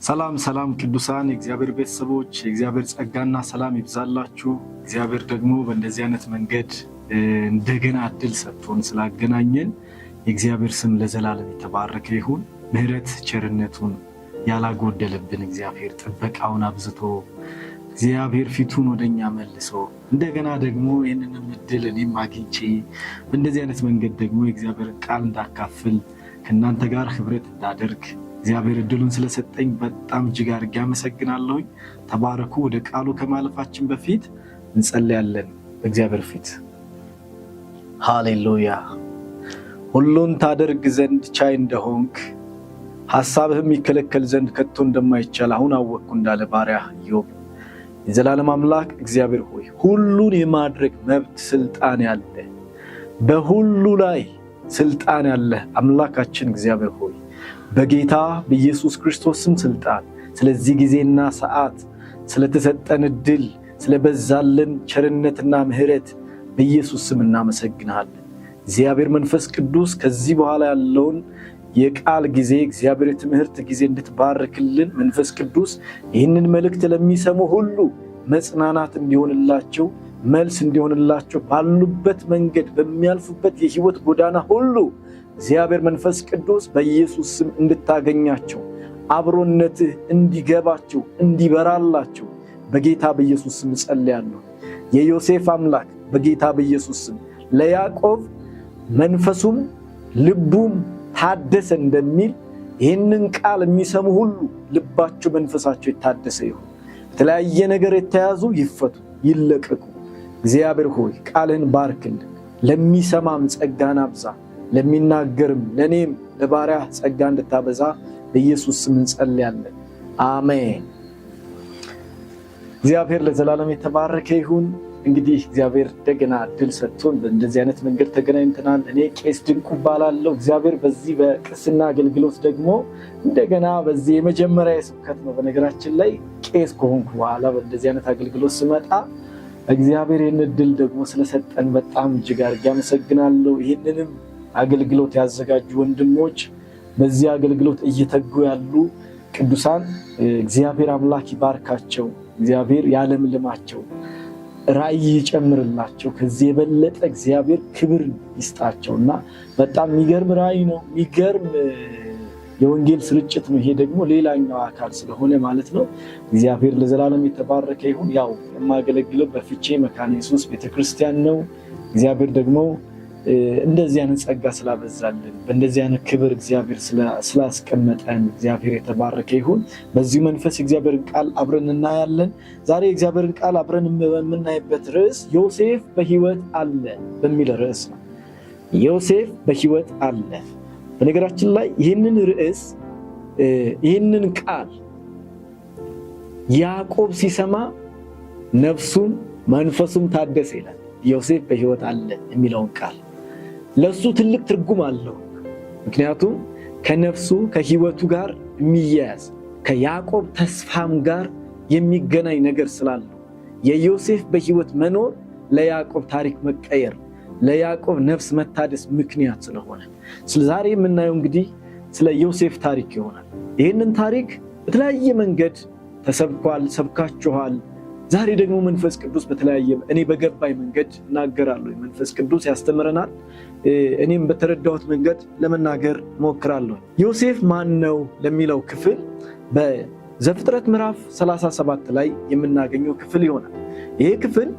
ሰላም ሰላም ቅዱሳን የእግዚአብሔር ቤተሰቦች የእግዚአብሔር ጸጋና ሰላም ይብዛላችሁ። እግዚአብሔር ደግሞ በእንደዚህ አይነት መንገድ እንደገና እድል ሰጥቶን ስላገናኘን የእግዚአብሔር ስም ለዘላለም የተባረከ ይሁን። ምህረት ቸርነቱን ያላጎደለብን እግዚአብሔር ጥበቃውን አብዝቶ እግዚአብሔር ፊቱን ወደኛ መልሶ እንደገና ደግሞ ይህንን እድል እኔም አግኝቼ በእንደዚህ አይነት መንገድ ደግሞ የእግዚአብሔርን ቃል እንዳካፍል ከእናንተ ጋር ህብረት እንዳደርግ እግዚአብሔር እድሉን ስለሰጠኝ በጣም እጅግ አድርጌ አመሰግናለሁ። ተባረኩ። ወደ ቃሉ ከማለፋችን በፊት እንጸልያለን በእግዚአብሔር ፊት። ሃሌሉያ። ሁሉን ታደርግ ዘንድ ቻይ እንደሆንክ ሐሳብህም ይከለከል ዘንድ ከቶ እንደማይቻል አሁን አወቅኩ እንዳለ ባሪያ ኢዮብ። የዘላለም አምላክ እግዚአብሔር ሆይ ሁሉን የማድረግ መብት ስልጣን ያለ በሁሉ ላይ ስልጣን ያለ አምላካችን እግዚአብሔር ሆይ በጌታ በኢየሱስ ክርስቶስ ስም ስልጣን ስለዚህ ጊዜና ሰዓት ስለተሰጠን እድል ስለበዛልን ቸርነትና ምህረት በኢየሱስ ስም እናመሰግናለን። እግዚአብሔር መንፈስ ቅዱስ ከዚህ በኋላ ያለውን የቃል ጊዜ እግዚአብሔር የትምህርት ጊዜ እንድትባርክልን መንፈስ ቅዱስ ይህንን መልእክት ለሚሰሙ ሁሉ መጽናናት እንዲሆንላቸው መልስ እንዲሆንላቸው ባሉበት መንገድ በሚያልፉበት የህይወት ጎዳና ሁሉ እግዚአብሔር መንፈስ ቅዱስ በኢየሱስ ስም እንድታገኛቸው አብሮነትህ እንዲገባቸው እንዲበራላቸው በጌታ በኢየሱስ ስም ጸልያለሁ። የዮሴፍ አምላክ በጌታ በኢየሱስ ስም ለያዕቆብ መንፈሱም ልቡም ታደሰ እንደሚል ይህንን ቃል የሚሰሙ ሁሉ ልባቸው መንፈሳቸው የታደሰ ይሁን። በተለያየ ነገር የተያዙ ይፈቱ ይለቀቁ። እግዚአብሔር ሆይ ቃልህን ባርክልን። ለሚሰማም ጸጋን አብዛ፣ ለሚናገርም ለኔም ለባሪያ ጸጋ እንድታበዛ በኢየሱስ ስም እንጸልያለን። አሜን። እግዚአብሔር ለዘላለም የተባረከ ይሁን። እንግዲህ እግዚአብሔር እንደገና እድል ሰጥቶን በእንደዚህ አይነት መንገድ ተገናኝተናል። እኔ ቄስ ድንቁ እባላለሁ። እግዚአብሔር በዚህ በቅስና አገልግሎት ደግሞ እንደገና በዚህ የመጀመሪያ ስብከት ነው። በነገራችን ላይ ቄስ ከሆንኩ በኋላ በእንደዚህ አይነት አገልግሎት ስመጣ እግዚአብሔር ይህን እድል ደግሞ ስለሰጠን በጣም እጅግ አድርጌ አመሰግናለሁ። ይህንንም አገልግሎት ያዘጋጁ ወንድሞች፣ በዚህ አገልግሎት እየተጉ ያሉ ቅዱሳን እግዚአብሔር አምላክ ይባርካቸው። እግዚአብሔር ያለምልማቸው፣ ራእይ ይጨምርላቸው። ከዚህ የበለጠ እግዚአብሔር ክብር ይስጣቸውና በጣም የሚገርም ራእይ ነው፣ የሚገርም የወንጌል ስርጭት ነው። ይሄ ደግሞ ሌላኛው አካል ስለሆነ ማለት ነው። እግዚአብሔር ለዘላለም የተባረከ ይሁን። ያው የማገለግለው በፍቼ መካነ ኢየሱስ ቤተክርስቲያን ነው። እግዚአብሔር ደግሞ እንደዚህ አይነት ጸጋ ስላበዛልን በእንደዚህ አይነት ክብር እግዚአብሔር ስላስቀመጠን እግዚአብሔር የተባረከ ይሁን። በዚህ መንፈስ እግዚአብሔርን ቃል አብረን እናያለን። ዛሬ እግዚአብሔርን ቃል አብረን የምናይበት ርዕስ ዮሴፍ በሕይወት አለ በሚል ርዕስ ነው። ዮሴፍ በሕይወት አለ። በነገራችን ላይ ይህንን ርዕስ ይህንን ቃል ያዕቆብ ሲሰማ ነፍሱም መንፈሱም ታደሰ ይላል። ዮሴፍ በሕይወት አለ የሚለውን ቃል ለሱ ትልቅ ትርጉም አለው። ምክንያቱም ከነፍሱ ከሕይወቱ ጋር የሚያያዝ ከያዕቆብ ተስፋም ጋር የሚገናኝ ነገር ስላለው የዮሴፍ በሕይወት መኖር ለያዕቆብ ታሪክ መቀየር ለያዕቆብ ነፍስ መታደስ ምክንያት ስለሆነ ዛሬ የምናየው እንግዲህ ስለ ዮሴፍ ታሪክ ይሆናል። ይህንን ታሪክ በተለያየ መንገድ ተሰብኳል፣ ሰብካችኋል። ዛሬ ደግሞ መንፈስ ቅዱስ በተለያየ እኔ በገባኝ መንገድ እናገራለሁ። መንፈስ ቅዱስ ያስተምረናል። እኔም በተረዳሁት መንገድ ለመናገር ሞክራለሁ። ዮሴፍ ማን ነው ለሚለው ክፍል በዘፍጥረት ምዕራፍ 37 ላይ የምናገኘው ክፍል ይሆናል። ይሄ ክፍል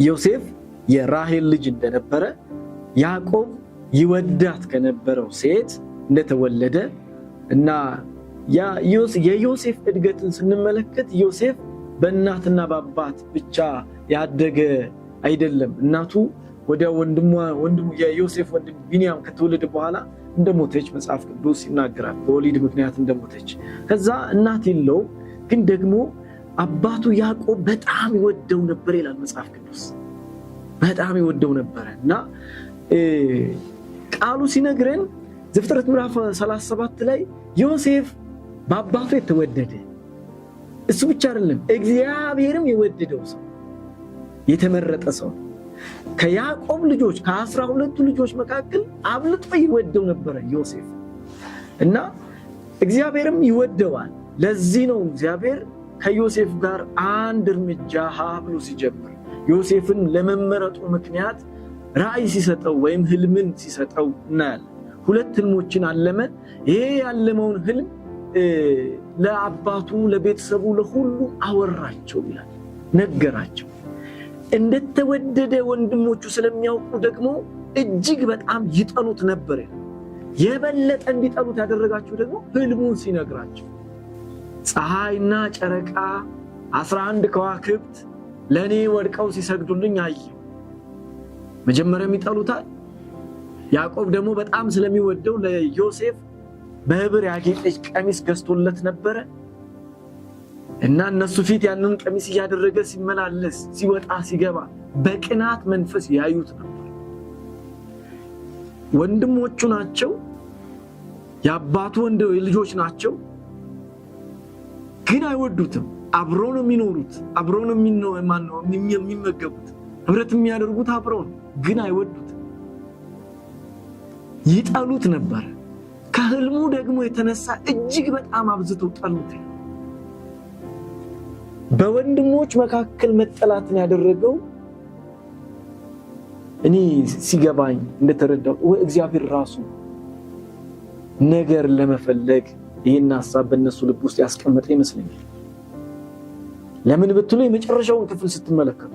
ዮሴፍ የራሔል ልጅ እንደነበረ ያዕቆብ ይወዳት ከነበረው ሴት እንደተወለደ እና የዮሴፍ እድገትን ስንመለከት ዮሴፍ በእናትና በአባት ብቻ ያደገ አይደለም። እናቱ ወዲያ ወንድሙ የዮሴፍ ወንድም ቢንያም ከተወለደ በኋላ እንደሞተች መጽሐፍ ቅዱስ ይናገራል። በወሊድ ምክንያት እንደሞተች። ከዛ እናት የለው፣ ግን ደግሞ አባቱ ያዕቆብ በጣም ይወደው ነበር ይላል መጽሐፍ ቅዱስ። በጣም ይወደው ነበር እና ቃሉ ሲነግረን ዘፍጥረት ምዕራፍ 37 ላይ ዮሴፍ በአባቱ የተወደደ እሱ ብቻ አይደለም፣ እግዚአብሔርም የወደደው ሰው የተመረጠ ሰው ከያዕቆብ ልጆች ከ12 ልጆች መካከል አብልጦ ይወደው ነበር ዮሴፍ እና እግዚአብሔርም ይወደዋል። ለዚህ ነው እግዚአብሔር ከዮሴፍ ጋር አንድ እርምጃ ብሎ ሲጀምር ዮሴፍን ለመመረጡ ምክንያት ራእይ ሲሰጠው ወይም ህልምን ሲሰጠው እናያለን። 2 ህልሞችን አለመ። ይሄ ያለመውን ህልም ለአባቱ ለቤተሰቡ ለሁሉ አወራቸው ይላል፣ ነገራቸው። እንደተወደደ ወንድሞቹ ስለሚያውቁ ደግሞ እጅግ በጣም ይጠሉት ነበር። የበለጠ እንዲጠሉት ያደረጋቸው ደግሞ ህልሙን ሲነግራቸው ፀሐይና ጨረቃ 11 ከዋክብት ለኔ ወድቀው ሲሰግዱልኝ አየሁ። መጀመሪያም ይጠሉታል። ያዕቆብ ደግሞ በጣም ስለሚወደው ለዮሴፍ በህብር ያጌጠች ቀሚስ ገዝቶለት ነበረ እና እነሱ ፊት ያንን ቀሚስ እያደረገ ሲመላለስ ሲወጣ ሲገባ በቅናት መንፈስ ያዩት ነበር። ወንድሞቹ ናቸው፣ የአባቱ ልጆች ናቸው፣ ግን አይወዱትም። አብረው ነው የሚኖሩት፣ አብረው ነው የሚመገቡት፣ ህብረት የሚያደርጉት አብረው ነው፣ ግን አይወዱትም፣ ይጠሉት ነበር። ከህልሙ ደግሞ የተነሳ እጅግ በጣም አብዝተው ጠሉት። በወንድሞች መካከል መጠላትን ያደረገው እኔ ሲገባኝ እንደተረዳው እግዚአብሔር ራሱ ነገር ለመፈለግ ይህን ሐሳብ በእነሱ ልብ ውስጥ ያስቀመጠ ይመስለኛል። ለምን ብትሉ የመጨረሻውን ክፍል ስትመለከቱ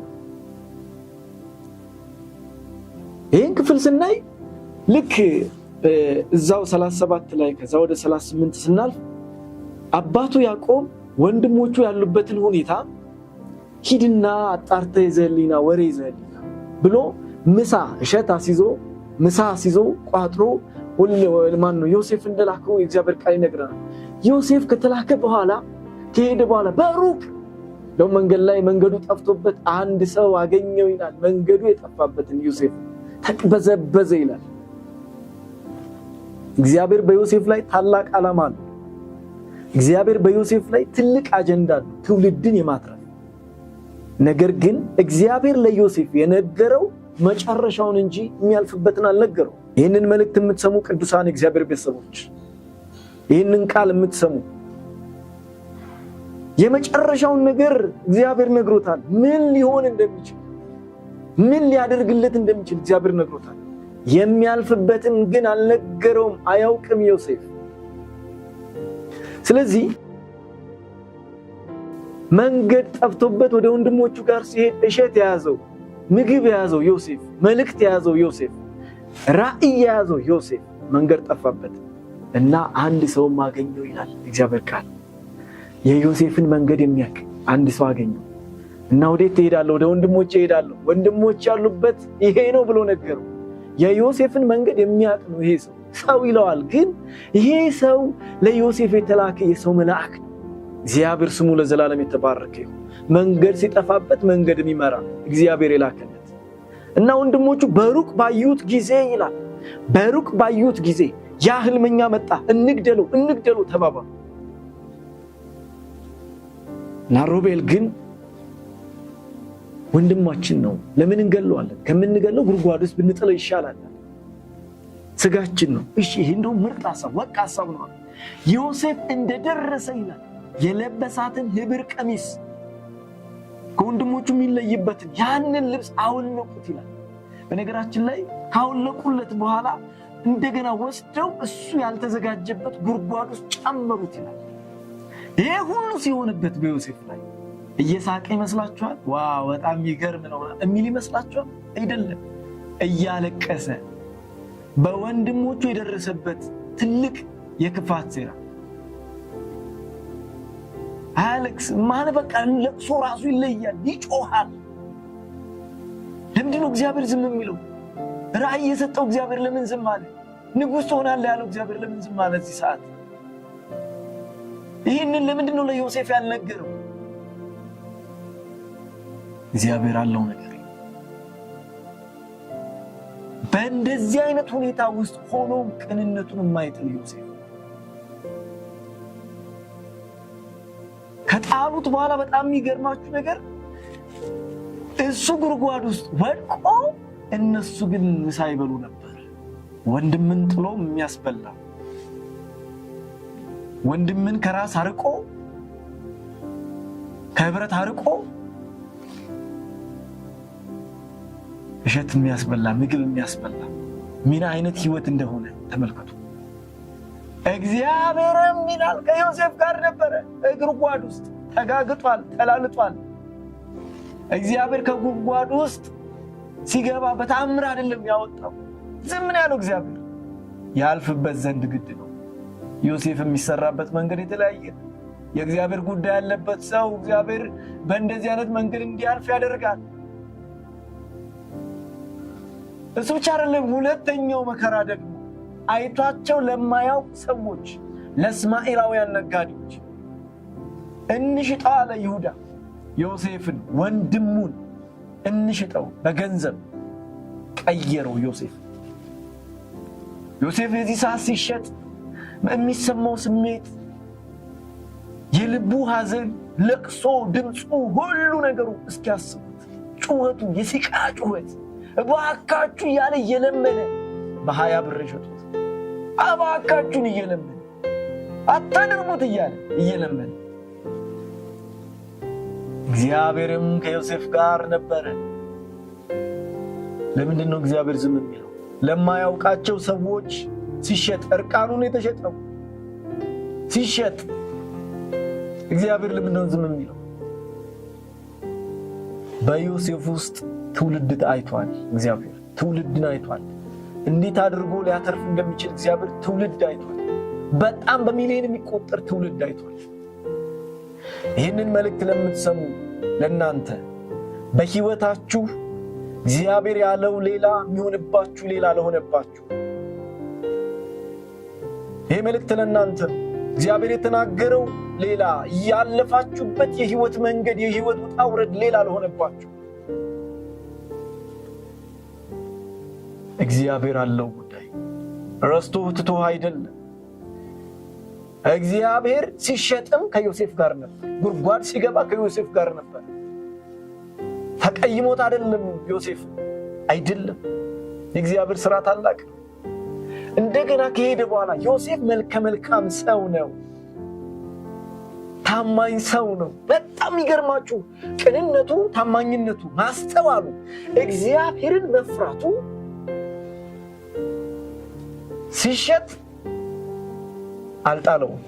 ይህን ክፍል ስናይ ልክ እዛው 37 ላይ ከዛ ወደ 38 ስናልፍ አባቱ ያዕቆብ ወንድሞቹ ያሉበትን ሁኔታ ሂድና አጣርተ ይዘህልኝና ወሬ ይዘህልኝና ብሎ ምሳ እሸት አስይዞ ቋጥሮ ዮሴፍ እንደላከው የእግዚአብሔር ቃል ይነግረናል። ዮሴፍ ከተላከ በኋላ ከሄደ በኋላ በሩቅ መንገድ ላይ መንገዱ ጠፍቶበት አንድ ሰው አገኘው ይላል። መንገዱ የጠፋበትን ዮሴፍ ተቅበዘበዘ ይላል። እግዚአብሔር በዮሴፍ ላይ ታላቅ ዓላማ አለው። እግዚአብሔር በዮሴፍ ላይ ትልቅ አጀንዳ አለው፣ ትውልድን የማትረፍ ነገር። ግን እግዚአብሔር ለዮሴፍ የነገረው መጨረሻውን እንጂ የሚያልፍበትን አልነገረው። ይህንን መልእክት የምትሰሙ ቅዱሳን እግዚአብሔር ቤተሰቦች፣ ይህንን ቃል የምትሰሙ የመጨረሻውን ነገር እግዚአብሔር ነግሮታል። ምን ሊሆን እንደሚችል፣ ምን ሊያደርግለት እንደሚችል እግዚአብሔር ነግሮታል። የሚያልፍበትን ግን አልነገረውም፣ አያውቅም ዮሴፍ። ስለዚህ መንገድ ጠፍቶበት ወደ ወንድሞቹ ጋር ሲሄድ እሸት የያዘው ምግብ የያዘው ዮሴፍ፣ መልእክት የያዘው ዮሴፍ፣ ራእይ የያዘው ዮሴፍ መንገድ ጠፋበት እና አንድ ሰው አገኘው ይላል እግዚአብሔር ቃል። የዮሴፍን መንገድ የሚያውቅ አንድ ሰው አገኘው እና ወዴት ትሄዳለህ? ወደ ወንድሞቼ እሄዳለሁ፣ ወንድሞች ያሉበት ይሄ ነው ብሎ ነገረው። የዮሴፍን መንገድ የሚያውቅ ነው ይሄ ሰው። ሰው ይለዋል፣ ግን ይሄ ሰው ለዮሴፍ የተላከ የሰው መልአክ ነው። እግዚአብሔር ስሙ ለዘላለም የተባረከ ይሁን። መንገድ ሲጠፋበት መንገድ የሚመራ እግዚአብሔር የላከለት እና ወንድሞቹ በሩቅ ባዩት ጊዜ ይላል፣ በሩቅ ባዩት ጊዜ ያ ህልመኛ መጣ፣ እንግደለው ተባባሉ። ሮቤል ግን ወንድማችን ነው፣ ለምን እንገለዋለን? ከምንገለው ጉድጓድ ውስጥ ብንጥለው ይሻላል፣ ስጋችን ነው። እሺ ይሄ እንደው ምርጥ ሐሳብ፣ ወቅ ሐሳብ ነው። ዮሴፍ እንደደረሰ ይላል የለበሳትን ህብር ቀሚስ ከወንድሞቹ የሚለይበትን ያንን ልብስ አወለቁት ይላል። በነገራችን ላይ ካወለቁለት በኋላ እንደገና ወስደው እሱ ያልተዘጋጀበት ጉድጓድ ውስጥ ጨመሩት ይላል። ይሄ ሁሉ ሲሆንበት በዮሴፍ ላይ እየሳቀ ይመስላችኋል? ዋው በጣም ይገርም ነው የሚል ይመስላችኋል? አይደለም። እያለቀሰ በወንድሞቹ የደረሰበት ትልቅ የክፋት ሴራ አሌክስ ማን በቃ ለቅሶ ራሱ ይለያል፣ ይጮሃል። ለምንድነው እግዚአብሔር ዝም የሚለው? ራእይ የሰጠው እግዚአብሔር ለምን ዝም አለ? ንጉሥ ትሆናለህ ያለው እግዚአብሔር ለምን ዝም አለ? እዚህ ሰዓት ይህንን ለምንድነው ለዮሴፍ ያልነገረው? እግዚአብሔር አለው ነገር። በእንደዚህ አይነት ሁኔታ ውስጥ ሆኖ ቅንነቱን የማይጥል ዮሴፍ ከጣሉት በኋላ በጣም የሚገርማችሁ ነገር እሱ ጉድጓድ ውስጥ ወድቆ እነሱ ግን ምሳ ይበሉ ነበር። ወንድምን ጥሎ የሚያስበላ፣ ወንድምን ከራስ አርቆ ከህብረት አርቆ እሸት የሚያስበላ ምግብ የሚያስበላ ምን አይነት ህይወት እንደሆነ ተመልከቱ። እግዚአብሔርም ይላል ከዮሴፍ ጋር ነበረ። ጉድጓድ ውስጥ ተጋግጧል፣ ተላልጧል። እግዚአብሔር ከጉድጓድ ውስጥ ሲገባ በተአምር አይደለም ያወጣው። ዝም ነው ያለው እግዚአብሔር። ያልፍበት ዘንድ ግድ ነው። ዮሴፍ የሚሰራበት መንገድ የተለያየ ነው። የእግዚአብሔር ጉዳይ ያለበት ሰው እግዚአብሔር በእንደዚህ አይነት መንገድ እንዲያልፍ ያደርጋል። እሱ ብቻ አይደለም። ሁለተኛው መከራ ደግሞ አይቷቸው ለማያውቁ ሰዎች፣ ለእስማኤላውያን ነጋዴዎች እንሽጠው አለ ይሁዳ ዮሴፍን፣ ወንድሙን እንሽጠው፣ በገንዘብ ቀየረው። ዮሴፍ የዚህ ሰዓት ሲሸጥ የሚሰማው ስሜት፣ የልቡ ሐዘን፣ ለቅሶ፣ ድምፁ፣ ሁሉ ነገሩ እስኪያስቡት ጩኸቱ፣ የሲቃ ጩኸት እባካችሁ እያለ እየለመነ በ20 ብር ሸጡት። እባካችሁን እየለመነ አታድርጉት እያለ እየለመነ። እግዚአብሔርም ከዮሴፍ ጋር ነበረ። ለምንድን ነው እግዚአብሔር ዝም የሚለው? ለማያውቃቸው ሰዎች ሲሸጥ፣ እርቃኑን የተሸጠው ሲሸጥ እግዚአብሔር ለምንድን ነው ዝም የሚለው? በዮሴፍ ውስጥ ትውልድ አይቷል። እግዚአብሔር ትውልድን አይቷል። እንዴት አድርጎ ሊያተርፍ እንደሚችል እግዚአብሔር ትውልድ አይቷል። በጣም በሚሊዮን የሚቆጠር ትውልድ አይቷል። ይህንን መልእክት ለምትሰሙ ለእናንተ በህይወታችሁ እግዚአብሔር ያለው ሌላ የሚሆንባችሁ ሌላ ለሆነባችሁ ይህ መልእክት ለእናንተ ነው። እግዚአብሔር የተናገረው ሌላ፣ ያለፋችሁበት የህይወት መንገድ የህይወት ውጣ ውረድ ሌላ ለሆነባችሁ እግዚአብሔር አለው ጉዳይ። ረስቶ ትቶ አይደለም። እግዚአብሔር ሲሸጥም ከዮሴፍ ጋር ነበር። ጉድጓድ ሲገባ ከዮሴፍ ጋር ነበር። ተቀይሞት አይደለም ዮሴፍ አይደለም። የእግዚአብሔር ሥራ ታላቅ። እንደገና ከሄደ በኋላ ዮሴፍ መልካም ሰው ነው፣ ታማኝ ሰው ነው። በጣም ይገርማችሁ፣ ቅንነቱ፣ ታማኝነቱ፣ ማስተዋሉ፣ እግዚአብሔርን መፍራቱ ሲሸጥ አልጣለውም፣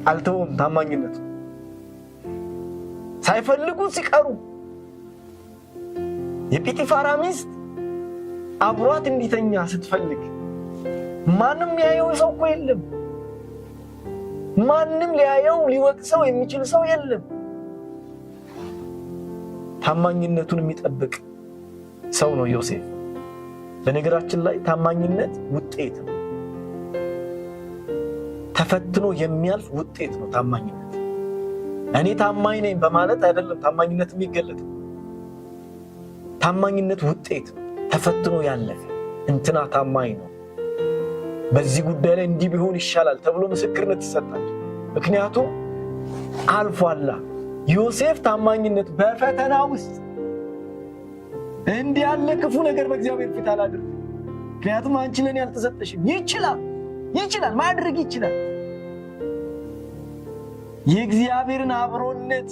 አልተውም። ታማኝነቱ ሳይፈልጉ ሲቀሩ የጲጢፋራ ሚስት አብሯት እንዲተኛ ስትፈልግ ማንም ሊያየው ሰው እኮ የለም። ማንም ሊያየው ሊወቅሰው የሚችል ሰው የለም። ታማኝነቱን የሚጠብቅ ሰው ነው ዮሴፍ። በነገራችን ላይ ታማኝነት ውጤት ነው። ተፈትኖ የሚያልፍ ውጤት ነው ታማኝነት። እኔ ታማኝ ነኝ በማለት አይደለም ታማኝነት የሚገለጠው። ታማኝነት ውጤት ነው። ተፈትኖ ያለፈ እንትና ታማኝ ነው፣ በዚህ ጉዳይ ላይ እንዲህ ቢሆን ይሻላል ተብሎ ምስክርነት ይሰጣል። ምክንያቱም አልፏላ። ዮሴፍ ታማኝነት በፈተና ውስጥ እንዲህ ያለ ክፉ ነገር በእግዚአብሔር ፊት አላደረገም። ምክንያቱም አንቺ ለኔ ያልተሰጠሽም ይችላል ማድረግ ይችላል። የእግዚአብሔርን አብሮነት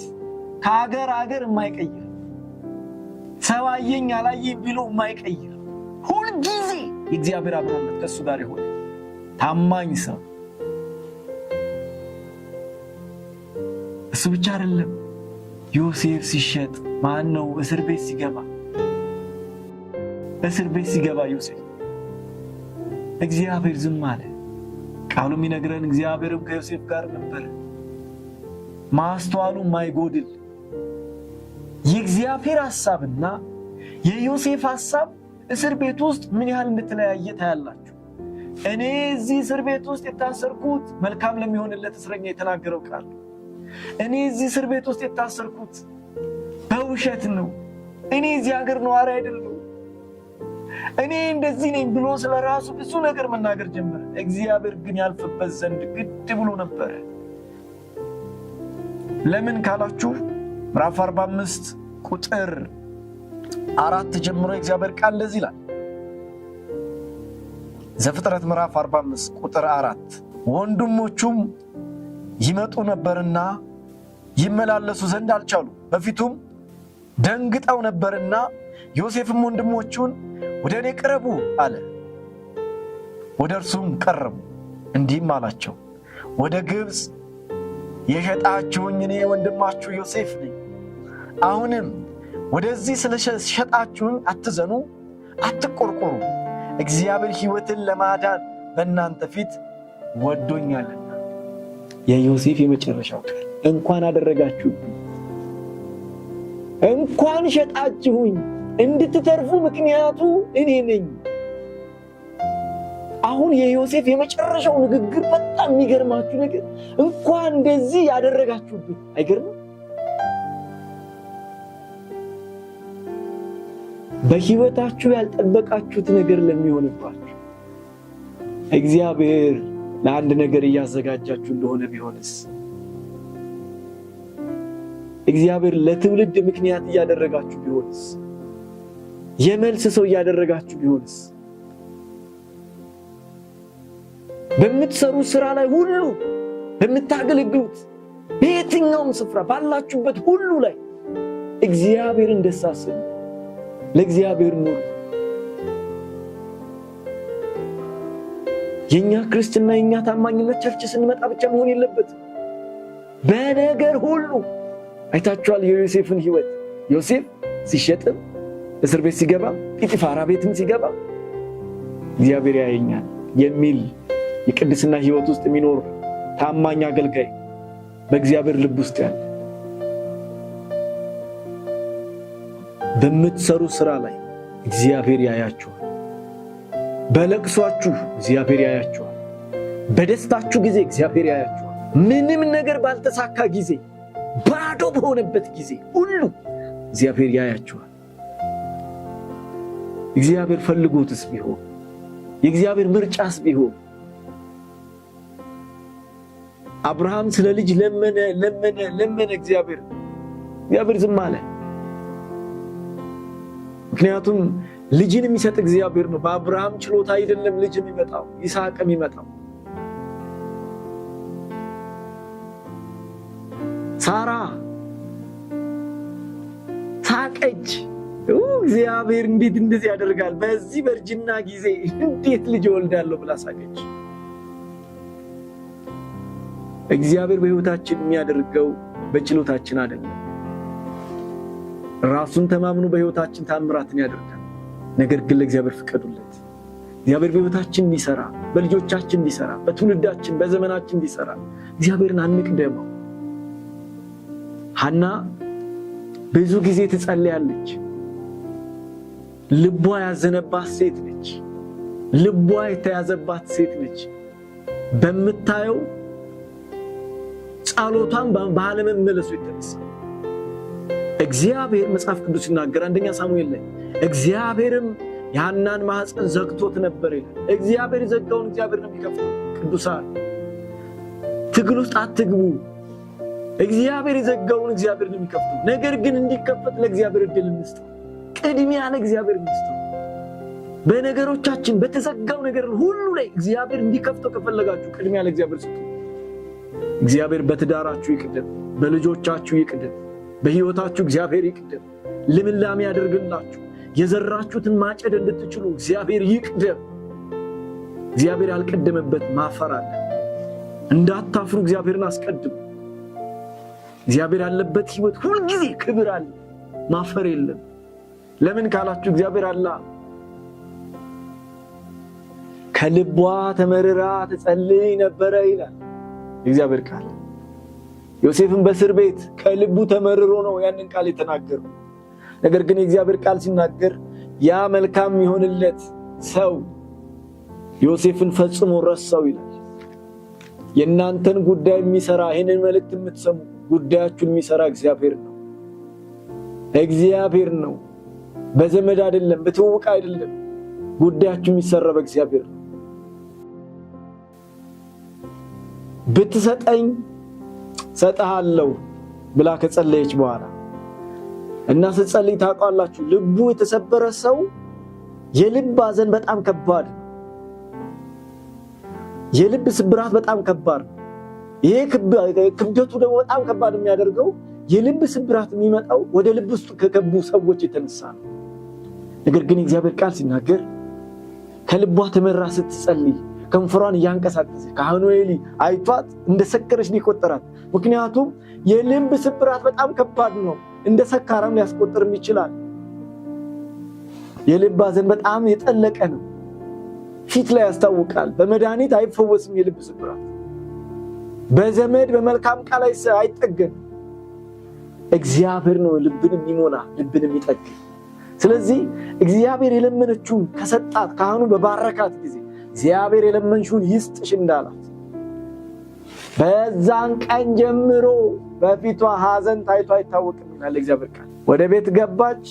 ከሀገር የማይቀይር ሰው አየኝ አላየኝ ብሎ የማይቀይር ሁሉ ጊዜ የእግዚአብሔር አብሮነት ከሱ ጋር ይሆን ታማኝ ሰው። እሱ ብቻ አይደለም። ዮሴፍ ሲሸጥ ማነው እስር ቤት ሲገባ ዮሴፍ እግዚአብሔር ዝም አለ። ቃሉ የሚነግረን እግዚአብሔርም ከዮሴፍ ጋር ነበር። ማስተዋሉ ማይጎድል የእግዚአብሔር ሐሳብና የዮሴፍ ሐሳብ እስር ቤት ውስጥ ምን ያህል እንደተለያየ ታያላችሁ። እኔ እዚህ እስር ቤት ውስጥ የታሰርኩት መልካም ለሚሆንለት እስረኛ የተናገረው ቃል፣ እኔ እዚህ እስር ቤት ውስጥ የታሰርኩት በውሸት ነው፣ እኔ እዚህ ሀገር ነዋሪ አይደለሁ፣ እኔ እንደዚህ ነኝ ብሎ ስለራሱ ብዙ ነገር መናገር ጀመረ። እግዚአብሔር ግን ያልፍበት ዘንድ ግድ ብሎ ነበር። ለምን ካላችሁ ምዕራፍ 45 ቁጥር 4 ጀምሮ የእግዚአብሔር ቃል እንደዚህ ይላል። ዘፍጥረት ምዕራፍ 45 ቁጥር 4 ወንድሞቹም ይመጡ ነበርና ይመላለሱ ዘንድ አልቻሉ፣ በፊቱም ደንግጠው ነበርና ዮሴፍም ወንድሞቹን ወደ እኔ ቅረቡ አለ። ወደ እርሱም ቀረቡ፣ እንዲህም አላቸው፣ ወደ ግብፅ የሸጣችሁኝ እኔ ወንድማችሁ ዮሴፍ ነኝ። አሁንም ወደዚህ ስለሸጣችሁኝ አትዘኑ፣ አትቆርቆሩ። እግዚአብሔር ሕይወትን ለማዳን በእናንተ ፊት ወዶኛልና። የዮሴፍ የመጨረሻው ቃል እንኳን አደረጋችሁብኝ፣ እንኳን ሸጣችሁኝ፣ እንድትተርፉ ምክንያቱ እኔ ነኝ። አሁን የዮሴፍ የመጨረሻው ንግግር በጣም የሚገርማችሁ ነገር እንኳን እንደዚህ ያደረጋችሁብኝ። አይገርምም? በሕይወታችሁ ያልጠበቃችሁት ነገር ለሚሆንባችሁ እግዚአብሔር ለአንድ ነገር እያዘጋጃችሁ እንደሆነ ቢሆንስ? እግዚአብሔር ለትውልድ ምክንያት እያደረጋችሁ ቢሆንስ? የመልስ ሰው እያደረጋችሁ ቢሆንስ? በምትሰሩት ስራ ላይ ሁሉ፣ በምታገለግሉት በየትኛውም ስፍራ ባላችሁበት ሁሉ ላይ እግዚአብሔርን ደስ አሰኙ። ለእግዚአብሔር ኑሩ። የኛ ክርስትና የኛ ታማኝነት ቸርች ስንመጣ ብቻ መሆን የለበትም። በነገር ሁሉ አይታችኋል የዮሴፍን ሕይወት። ዮሴፍ ሲሸጥም እስር ቤት ሲገባ ጲጢፋራ ቤትም ሲገባ እግዚአብሔር ያየኛል የሚል የቅድስና ሕይወት ውስጥ የሚኖር ታማኝ አገልጋይ በእግዚአብሔር ልብ ውስጥ ያለ። በምትሰሩ ስራ ላይ እግዚአብሔር ያያችኋል። በለቅሷችሁ እግዚአብሔር ያያችኋል። በደስታችሁ ጊዜ እግዚአብሔር ያያችኋል። ምንም ነገር ባልተሳካ ጊዜ፣ ባዶ በሆነበት ጊዜ ሁሉ እግዚአብሔር ያያችኋል። እግዚአብሔር ፈልጎትስ ቢሆን፣ የእግዚአብሔር ምርጫስ ቢሆን አብርሃም ስለ ልጅ ለመነ እግዚአብሔር ዝም አለ። ምክንያቱም ልጅን የሚሰጥ እግዚአብሔር ነው። በአብርሃም ችሎታ አይደለም ልጅ የሚመጣው፣ ይስሐቅ የሚመጣው። ሳራ ሳቀች። እግዚአብሔር እንዴት እንደዚህ ያደርጋል? በዚህ በእርጅና ጊዜ እንዴት ልጅ ወልዳለሁ ብላ ሳቀች። እግዚአብሔር በሕይወታችን የሚያደርገው በችሎታችን አይደለም። ራሱን ተማምኖ በሕይወታችን ታምራትን ያደርጋል። ነገር ግን ለእግዚአብሔር ፍቀዱለት። እግዚአብሔር በሕይወታችን እንዲሰራ፣ በልጆቻችን እንዲሰራ፣ በትውልዳችን በዘመናችን እንዲሰራ እግዚአብሔርን አንቅደመው። ሐና ብዙ ጊዜ ትጸልያለች። ልቧ ያዘነባት ሴት ነች። ልቧ የተያዘባት ሴት ነች። በምታየው ጸሎቷን ባለመመለሱ የተነሳ እግዚአብሔር መጽሐፍ ቅዱስ ሲናገር አንደኛ ሳሙኤል ላይ እግዚአብሔርም የሐናን ማህፀን ዘግቶት ነበር ይላል። እግዚአብሔር ዘጋውን እግዚአብሔር ነው የሚከፍተው። ቅዱሳን ትግል ውስጥ አትግቡ። እግዚአብሔር የዘጋውን እግዚአብሔር ነው የሚከፍተው። ነገር ግን እንዲከፈት ለእግዚአብሔር እድል እንስጠው። ቅድሚያ ለእግዚአብሔር እንስጠው። በነገሮቻችን በተዘጋው ነገር ሁሉ ላይ እግዚአብሔር እንዲከፍተው ከፈለጋችሁ ቅድሚያ ለእግዚአብሔር ስጡ። እግዚአብሔር በትዳራችሁ ይቅደም፣ በልጆቻችሁ ይቅደም፣ በሕይወታችሁ እግዚአብሔር ይቅደም። ልምላሜ ያደርግላችሁ። የዘራችሁትን ማጨድ እንድትችሉ እግዚአብሔር ይቅደም። እግዚአብሔር ያልቀደመበት ማፈር አለ። እንዳታፍሩ እግዚአብሔርን አስቀድሙ። እግዚአብሔር ያለበት ሕይወት ሁልጊዜ ክብር አለ፣ ማፈር የለም። ለምን ካላችሁ እግዚአብሔር አለ። ከልቧ ተመርራ ትጸልይ ነበረ ይላል እግዚአብሔር ቃል። ዮሴፍን በእስር ቤት ከልቡ ተመርሮ ነው ያንን ቃል የተናገረው። ነገር ግን የእግዚአብሔር ቃል ሲናገር ያ መልካም የሆነለት ሰው ዮሴፍን ፈጽሞ ረሳው ይላል። የእናንተን ጉዳይ የሚሰራ ይህንን መልእክት የምትሰሙ ጉዳያችሁን የሚሰራ እግዚአብሔር ነው። እግዚአብሔር ነው። በዘመድ አይደለም፣ በትውውቅ አይደለም። ጉዳያችሁ የሚሰራ በእግዚአብሔር ነው። ብትሰጠኝ ሰጥሃለሁ ብላ ከጸለየች በኋላ እና ስትጸልይ ታውቃላችሁ፣ ልቡ የተሰበረ ሰው የልብ ሐዘን በጣም ከባድ ነው። የልብ ስብራት በጣም ከባድ ነው። ይሄ ክብደቱ ደግሞ በጣም ከባድ የሚያደርገው የልብ ስብራት የሚመጣው ወደ ልብ ውስጥ ከገቡ ሰዎች የተነሳ ነው። ነገር ግን እግዚአብሔር ቃል ሲናገር ከልቧ ተመራ ስትጸልይ ከንፈሯን እያንቀሳቀሰ ካህኑ ኤሊ አይቷት እንደሰከረች ሊቆጠራት። ምክንያቱም የልብ ስብራት በጣም ከባድ ነው። እንደ ሰካራም ሊያስቆጥርም ይችላል። የልብ ሐዘን በጣም የጠለቀ ነው። ፊት ላይ ያስታውቃል። በመድኃኒት አይፈወስም። የልብ ስብራት በዘመድ በመልካም ቃል አይጠገንም። እግዚአብሔር ነው ልብን የሚሞላ ልብን የሚጠግን። ስለዚህ እግዚአብሔር የለመነችውን ከሰጣት ካህኑ በባረካት ጊዜ እግዚአብሔር የለመንሽውን ይስጥሽ እንዳላት በዛን ቀን ጀምሮ በፊቷ ሐዘን ታይቶ አይታወቅም ይላል እግዚአብሔር ቃል። ወደ ቤት ገባች፣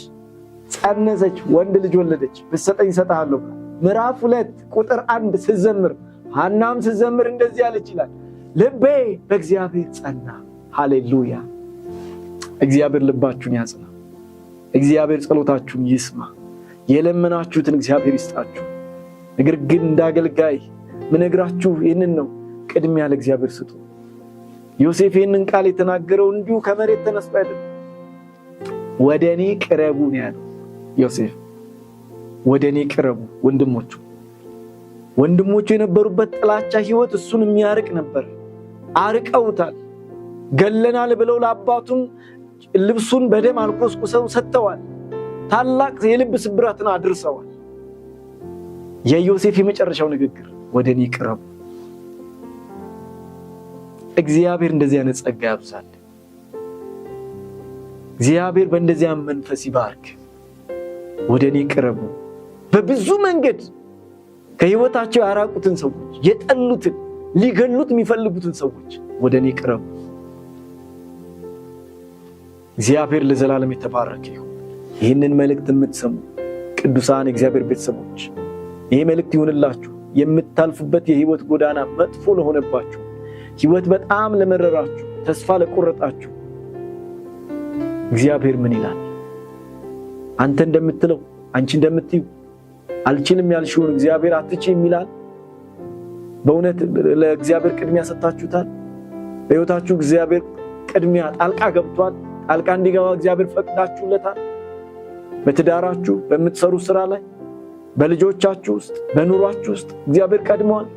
ጸነሰች፣ ወንድ ልጅ ወለደች። ብትሰጠኝ እሰጥሃለሁ። ምዕራፍ 2 ቁጥር 1 ስትዘምር ሐናም ስትዘምር እንደዚህ አለች ይላል፣ ልቤ በእግዚአብሔር ጸና። ሃሌሉያ! እግዚአብሔር ልባችሁን ያጽና። እግዚአብሔር ጸሎታችሁን ይስማ። የለመናችሁትን እግዚአብሔር ይስጣችሁ። ነገር ግን እንዳገልጋይ ምነግራችሁ ይህንን ነው፣ ቅድሚያ ለእግዚአብሔር ስጡ። ዮሴፍ ይህንን ቃል የተናገረው እንዲሁ ከመሬት ተነስቶ አይደለም። ወደ እኔ ቅረቡ ነው ያለው ዮሴፍ። ወደ እኔ ቅረቡ። ወንድሞቹ የነበሩበት ጥላቻ ህይወት እሱን የሚያርቅ ነበር። አርቀውታል። ገለናል ብለው ለአባቱም ልብሱን በደም አልቆስቁሰው ሰጥተዋል። ታላቅ የልብ ስብራትን አድርሰዋል። የዮሴፍ የመጨረሻው ንግግር ወደ እኔ ቅረቡ። እግዚአብሔር እንደዚህ አይነት ጸጋ ያብዛል። እግዚአብሔር በእንደዚያ መንፈስ ይባርክ። ወደ እኔ ቅረቡ። በብዙ መንገድ ከህይወታቸው ያራቁትን ሰዎች፣ የጠሉትን፣ ሊገሉት የሚፈልጉትን ሰዎች ወደ እኔ ቅረቡ። እግዚአብሔር ለዘላለም የተባረከ ይሁን። ይህንን መልእክት የምትሰሙ ቅዱሳን እግዚአብሔር ቤተሰቦች ይሄ መልእክት ይሁንላችሁ። የምታልፉበት የህይወት ጎዳና መጥፎ ለሆነባችሁ፣ ህይወት በጣም ለመረራችሁ፣ ተስፋ ለቆረጣችሁ እግዚአብሔር ምን ይላል? አንተ እንደምትለው አንቺ እንደምትዩ አልችልም ያልሽውን እግዚአብሔር አትችይም ይላል። በእውነት ለእግዚአብሔር ቅድሚያ ሰጣችሁታል? በህይወታችሁ እግዚአብሔር ቅድሚያ ጣልቃ ገብቷል? ጣልቃ እንዲገባ እግዚአብሔር ፈቅዳችሁለታል? በትዳራችሁ፣ በምትሰሩት ስራ ላይ፣ በልጆቻችሁ ውስጥ፣ በኑሯችሁ ውስጥ እግዚአብሔር ቀድሟል?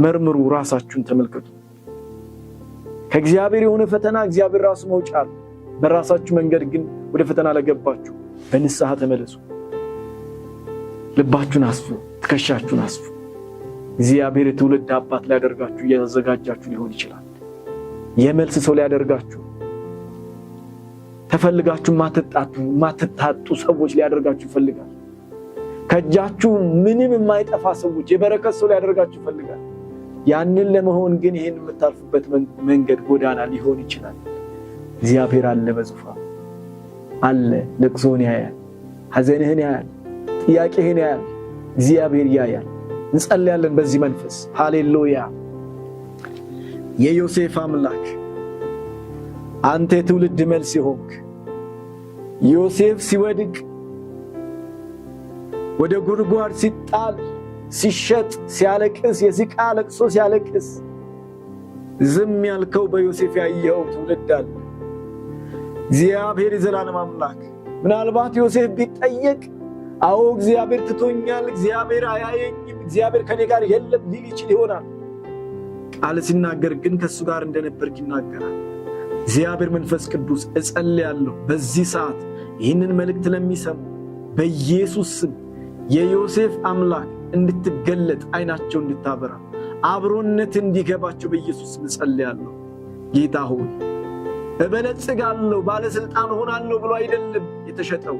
መርምሩ፣ ራሳችሁን ተመልከቱ። ከእግዚአብሔር የሆነ ፈተና እግዚአብሔር ራሱ መውጫ አለ። በራሳችሁ መንገድ ግን ወደ ፈተና ለገባችሁ በንስሐ ተመለሱ። ልባችሁን አስፉ፣ ትከሻችሁን አስፉ። እግዚአብሔር የትውልድ አባት ሊያደርጋችሁ እያዘጋጃችሁ ሊሆን ይችላል። የመልስ ሰው ሊያደርጋችሁ፣ ተፈልጋችሁ ማትታጡ ሰዎች ሊያደርጋችሁ ይፈልጋል። ከእጃችሁ ምንም የማይጠፋ ሰዎች፣ የበረከት ሰው ሊያደርጋችሁ ይፈልጋል። ያንን ለመሆን ግን ይህን የምታልፉበት መንገድ ጎዳና ሊሆን ይችላል። እግዚአብሔር አለ፣ በዙፋኑ አለ። ልቅሶን ያያል፣ ሐዘንህን ያያል፣ ጥያቄህን ያያል። እግዚአብሔር ያያል። እንጸልያለን በዚህ መንፈስ። ሃሌሉያ! የዮሴፍ አምላክ አንተ የትውልድ መልስ ሆንክ። ዮሴፍ ሲወድቅ፣ ወደ ጉድጓድ ሲጣል፣ ሲሸጥ፣ ሲያለቅስ፣ የሲቃ ለቅሶ ሲያለቅስ ዝም ያልከው በዮሴፍ ያየኸው ትውልድ አለ። እግዚአብሔር የዘላለም አምላክ ምናልባት ዮሴፍ ቢጠየቅ አዎ እግዚአብሔር ትቶኛል፣ እግዚአብሔር አያየኝም፣ እግዚአብሔር ከኔ ጋር የለም ሊል ይችል ይሆናል። ቃል ሲናገር ግን ከሱ ጋር እንደነበርክ ይናገራል። እግዚአብሔር መንፈስ ቅዱስ እጸልያለሁ በዚህ ሰዓት ይህንን መልእክት ለሚሰሙ በኢየሱስ ስም የዮሴፍ አምላክ እንድትገለጥ፣ አይናቸው እንድታበራ፣ አብሮነት እንዲገባቸው በኢየሱስ ስም እጸልያለሁ። ጌታ ሆይ እበለጽጋለሁ፣ ባለስልጣን ሆናለሁ ብሎ አይደለም የተሸጠው፣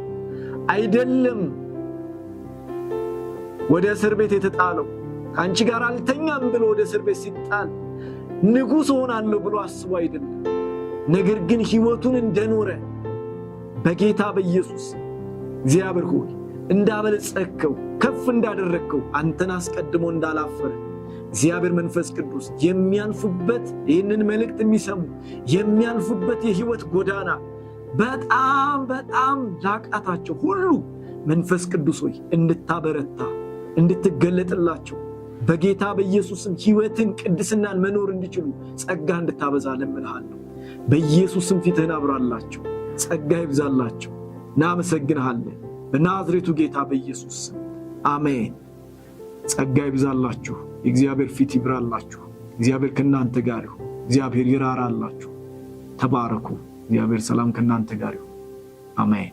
አይደለም ወደ እስር ቤት የተጣለው፣ ከአንቺ ጋር አልተኛም ብሎ ወደ እስር ቤት ሲጣል ንጉሥ ሆናለሁ ብሎ አስቦ አይደለም። ነገር ግን ህይወቱን እንደኖረ በጌታ በኢየሱስ እግዚአብሔር ሆይ እንዳበለጸከው፣ ከፍ እንዳደረከው፣ አንተን አስቀድሞ እንዳላፈረ እግዚአብሔር መንፈስ ቅዱስ የሚያልፉበት ይህንን መልእክት የሚሰሙ የሚያልፉበት የህይወት ጎዳና በጣም በጣም ላቃታቸው ሁሉ መንፈስ ቅዱስ ሆይ እንድታበረታ፣ እንድትገለጥላቸው በጌታ በኢየሱስም ህይወትን ቅድስናን መኖር እንዲችሉ ጸጋ እንድታበዛ ለምንሃለሁ። በኢየሱስም ፊትህን አብራላቸው፣ ጸጋ ይብዛላቸው። እናመሰግንሃለን በናዝሬቱ ጌታ በኢየሱስ አሜን። ጸጋ ይብዛላችሁ። የእግዚአብሔር ፊት ይብራላችሁ። እግዚአብሔር ከእናንተ ጋር ይሁን። እግዚአብሔር ይራራላችሁ። ተባረኩ። እግዚአብሔር ሰላም ከእናንተ ጋር ይሁን። አሜን።